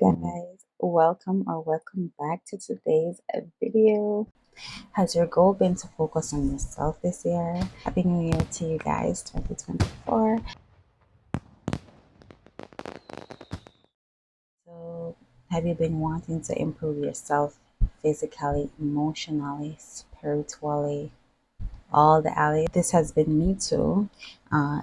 guys, welcome back to today's video. Has your goal been to focus on yourself this year? Happy New Year to you guys, 2024. So, have you been wanting to improve yourself physically, emotionally, spiritually, all the alleys? This has been me too.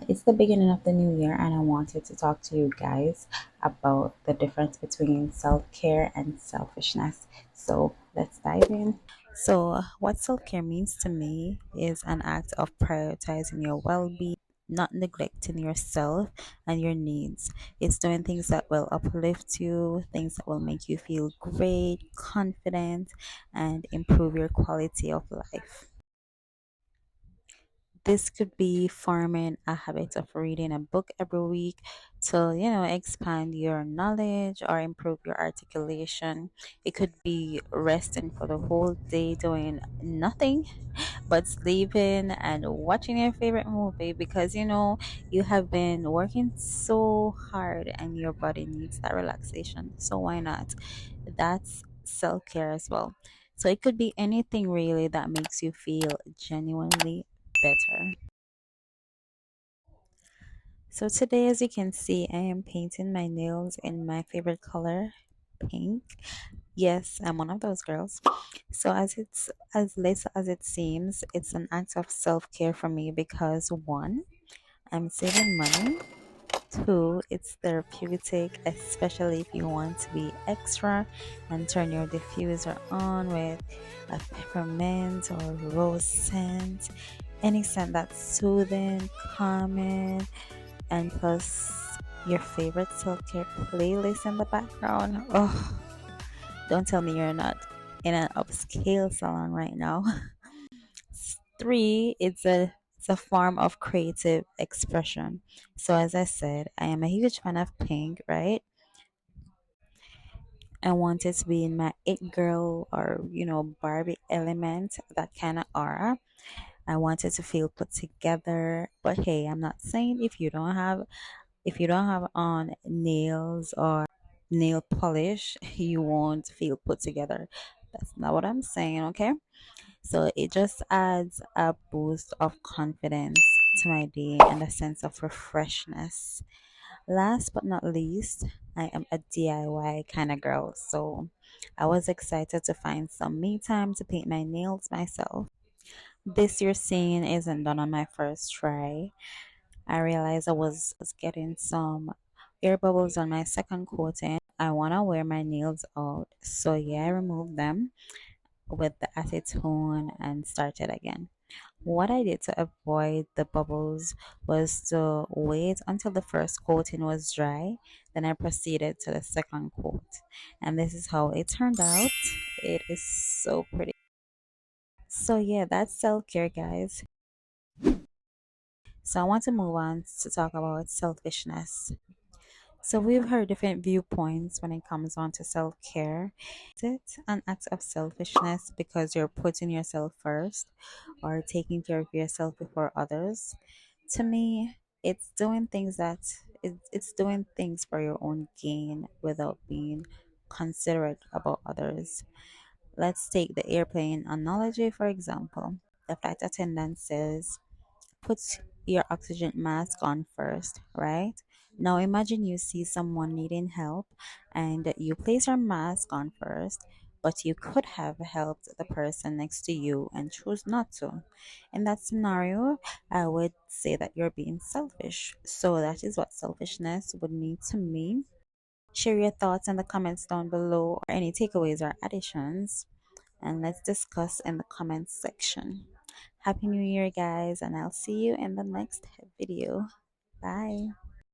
It's the beginning of the new year, and I wanted to talk to you guys about the difference between self-care and selfishness. So let's dive in. So, what self care means to me is an act of prioritizing your well being, not neglecting yourself and your needs. It's doing things that will uplift you, things that will make you feel great, confident, and improve your quality of life. This could be forming a habit of reading a book every week to, expand your knowledge or improve your articulation. It could be resting for the whole day doing nothing but sleeping and watching your favorite movie because you have been working so hard and your body needs that relaxation. So why not? That's self care as well. So it could be anything really that makes you feel genuinely better. So today, as you can see, I am painting my nails in my favorite color, pink. Yes, I'm one of those girls. So as late as it seems, it's an act of self-care for me because one, I'm saving money. Two, it's therapeutic, especially if you want to be extra and turn your diffuser on with a peppermint or rose scent. Any scent that's soothing, calming, and plus your favorite self-care playlist in the background. Oh, don't tell me you're not in an upscale salon right now. Three, it's a form of creative expression. So as I said, I am a huge fan of pink, right? I want it to be in my it girl or Barbie element, that kind of aura. I want it to feel put together. But hey, I'm not saying if you don't have on nails or nail polish, you won't feel put together. That's not what I'm saying, okay? So it just adds a boost of confidence to my day and a sense of refreshness. Last but not least, I am a DIY kind of girl, so I was excited to find some me time to paint my nails myself. This year seeing isn't done on my first try. I realized I was getting some air bubbles on my second coating. I want to wear my nails out. So yeah, I removed them with the acetone and started again. What I did to avoid the bubbles was to wait until the first coating was dry. Then I proceeded to the second coat. And this is how it turned out. It is so pretty. So yeah, that's self-care, guys. So I want to move on to talk about selfishness. So we've heard different viewpoints when it comes on to self-care. Is it an act of selfishness because you're putting yourself first or taking care of yourself before others? To me, it's doing things for your own gain without being considerate about others. Let's take the airplane analogy for example. The flight attendant says, put your oxygen mask on first, right? Now imagine you see someone needing help and you place your mask on first, but you could have helped the person next to you and choose not to. In that scenario, I would say that you're being selfish. So that is what selfishness would mean to me. Share your thoughts in the comments down below or any takeaways or additions, and let's discuss in the comments section. Happy New Year, guys, and I'll see you in the next video. Bye.